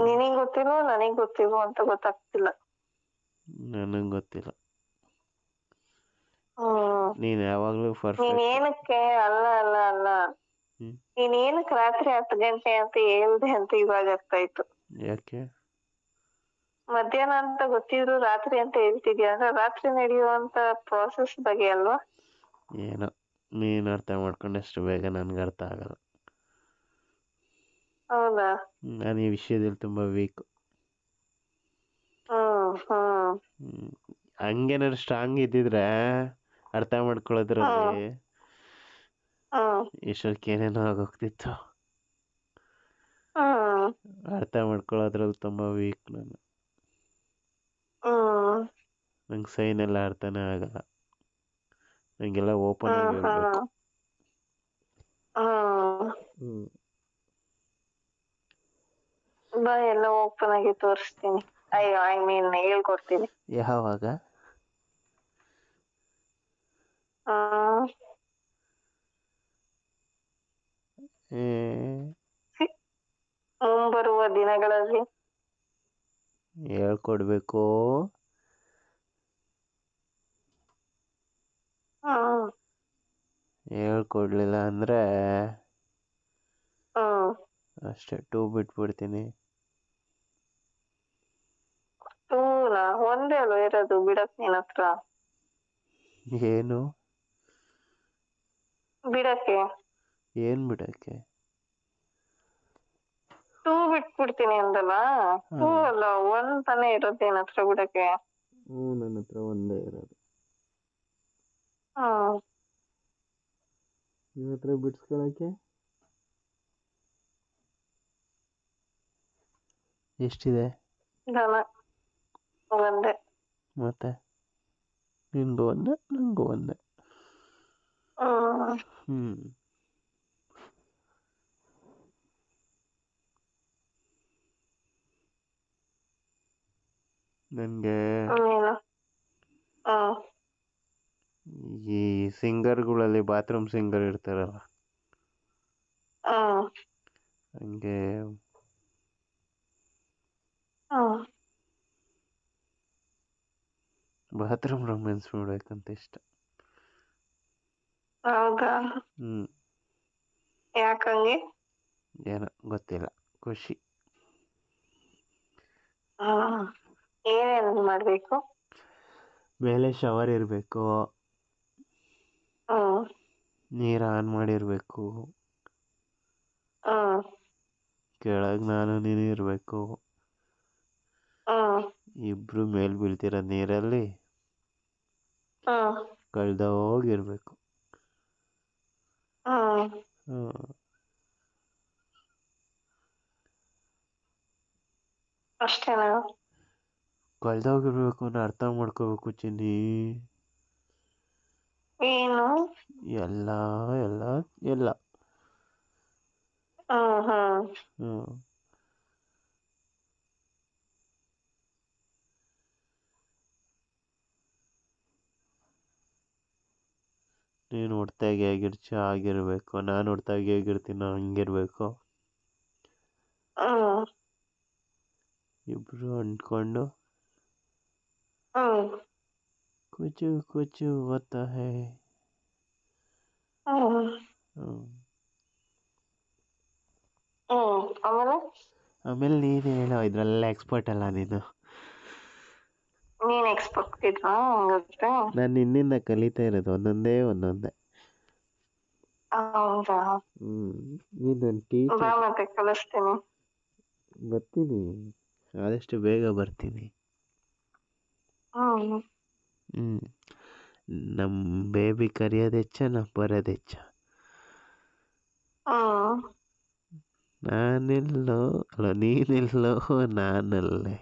ನಿನಗ್ ಗೊತ್ತಿಲ್ವೋ ನನಗ್ ಗೊತ್ತಿಲ್ವೋ ಅಂತ ಗೊತ್ತಾಗ್ತಿಲ್ಲ. ನನಗೆ ಗೊತ್ತಿಲ್ಲ. ಹ್ಮ್ ನೀನು ಯಾವಾಗಲೂ ನೀನ್ ಪರ್ಫೆಕ್ಟ್. ಏನಕ್ಕೆ ಅಲ್ಲ ಅಲ್ಲ ಅಲ್ಲ ನೀನ್ ಏನಕ್ಕೆ ರಾತ್ರಿ 10 ಗಂಟೆ ಅಂತ ಹೇಳ್ದೆ ಅಂತ ಇವಾಗ ಅರ್ಥ ಆಯ್ತು. ಯಾಕೆ? ಮಧ್ಯಾಹ್ನ ಅಂತ ಗೊತ್ತಿದ್ರು ರಾತ್ರಿ ಅಂತ ಹೇಳ್ತಿದ್ಯಾ ಅಂದ್ರೆ ರಾತ್ರಿ ನಡೆಯುವಂತ ಪ್ರಾಸೆಸ್ ಬಗ್ಗೆ ಅಲ್ವಾ? ಏನೋ ನೀನು ಅರ್ಥ ಮಾಡ್ಕೊಂಡಷ್ಟು ಬೇಗ ನನಗೆ ಅರ್ಥ ಆಗಲ್ಲ. ಹೌದಾ? ನಾನು ಈ ವಿಷಯದಲ್ಲಿ ತುಂಬ ವೀಕ್. ಹಂಗೇನಾದ್ರು ಸ್ಟ್ರಾಂಗ್ ಇದ್ದಿದ್ರೆ ಅರ್ಥ ಮಾಡ್ಕೊಳ್ಳೋದ್ರಲ್ಲಿ ಇಷ್ಟೊತ್ತಿಗೆ ಏನೇನೋ ಆಗೋಗ್ತಿತ್ತು. ಅರ್ಥ ಮಾಡ್ಕೊಳ್ಳೋದ್ರಲ್ಲಿ ತುಂಬ ವೀಕ್ ನಾನು. ನಂಗೆ ಸೈನ್ ಎಲ್ಲ ಅರ್ಥನೇ ಆಗಲ್ಲ. ನಂಗೆಲ್ಲ ಓಪನ್ ಆಗಿ ಹೇಳ್ಬೇಕು. ಬಾ ಎಲ್ಲ ಓಪನ್ ಆಗಿ ತೋರಿಸ್ತೀನಿ. ಅಯ್ಯೋ ಐ ಮೀನ್ ಹೇಳ್ಕೊಡ್ತೀನಿ. ಯಾವಾಗ? ಮುಂಬರುವ ದಿನಗಳಲ್ಲಿ ಹೇಳ್ಕೊಡ್ಬೇಕು. ಹೇಳ್ಕೊಡ್ಲಿಲ್ಲ ಅಂದ್ರೆ ಅಷ್ಟೇ, 2 ಬಿಟ್ಬಿಡ್ತೀನಿ. ಒಂದೇ ಅಲ್ವ ಇರೋದು ಬಿಡಕ್ ನಿನ್ ಹತ್ರ? ಏನು ಬಿಡಕ್ಕೆ? ಏನ್ ಬಿಡಕ್ಕೆ? 2 ಬಿಟ್ಬಿಡ್ತೀನಿ ಅಂದಲ್ಲ. 2 ಅಲ್ಲ 1 ತಾನೇ ಇರೋದು ನಿನ್ ಹತ್ರ ಬಿಡಕ್ಕೆ. ನನ್ನ ಹತ್ರ ಒಂದೇ ಇರೋದು. ನಿನ್ನ ಹತ್ರ ಬಿಡ್ಸ್ಕೊಳಕ್ಕೆ ಎಷ್ಟಿದೆ? ಒಂದೇ. ಮತ್ತೆ ನಿನ್ಗೂ ಒಂದೇ ನಂಗೂ ಒಂದೇ. ನನಗೆ ಈ ಸಿಂಗರ್ಗಳಲ್ಲಿ ಬಾತ್ರೂಮ್ ಸಿಂಗರ್ ಇರ್ತಾರಲ್ಲ, ಹಂಗೆ ಬಾತ್ರೂಮ್ ರೊಮ್ಯಾನ್ಸ್ ಮಾಡ್ಬೇಕಂತ ಇಷ್ಟ. ಹೌದಾ? ಯಾಕಂಗೆ? ಏನೋ ಗೊತ್ತಿಲ್ಲ, ಖುಷಿ. ಏನೇನ್ ಮಾಡ್ಬೇಕು? ಮೇಲೆ ಶವರ್ ಇರಬೇಕು, ನೀರು ಆನ್ ಮಾಡಿರ್ಬೇಕು, ಕೆಳಗೆ ನಾನು ನೀನು ಇರಬೇಕು, ಇಬ್ರು ಮೇಲ್ ಬೀಳ್ತಿರೋ ನೀರಲ್ಲಿ ಕಳ್ದೋಗಿರ್ಬೇಕು. ಅಷ್ಟೇನಾ? ಕಳ್ದೋಗಿರ್ಬೇಕು ಅಂದ್ರೆ ಅರ್ಥ ಮಾಡ್ಕೋಬೇಕು ಚಿನ್ನಿ. ಏನು? ಎಲ್ಲ ಎಲ್ಲ ಎಲ್ಲ. ನೀನು ಹುಡ್ತಾಗಿ ಹೇಗಿರ್ತೀಯೋ ಆಗಿರ್ಬೇಕು, ನಾನು ಹುಡ್ತಾಗಿ ಹೇಗಿರ್ತೀನೋ ಹಂಗಿರ್ಬೇಕು. ಇಬ್ರು ಅಂದ್ಕೊಂಡು ಕುಚು ಕುಚು ಹೋತಾ ಹೈ. ಆಮೇಲೆ ನೀನು ಹೇಳೋ, ಇದ್ರಲ್ಲ ಎಕ್ಸ್ಪರ್ಟ್ ಅಲ್ಲ ನೀನು. ನೀನ್ ಎಕ್ಸ್ಪರ್ಟ್ ನಾನು ನಿನ್ನಿಂದ ಕಲಿತಾ ಇರೋದು ಒಂದೊಂದೇ. ಹೌದಾ? ನೀನು ನನ್ನ ಟೀಚರ್. ಮತ್ತೆ ಕಲಿಸ್ತೀನಿ. ಬರ್ತೀನಿ, ಆದಷ್ಟು ಬೇಗ ಬರ್ತೀನಿ. ನಮ್ಮ ಬೇಬಿ ಕರೆಯೋದು ಹೆಚ್ಚ, ನಾವು ಬರೋದು ಹೆಚ್ಚ. ನಾನೆಲ್ಲೋ ಅಲ್ಲ, ನೀನೆಲ್ಲೋ ನಾನಲ್ಲೇ.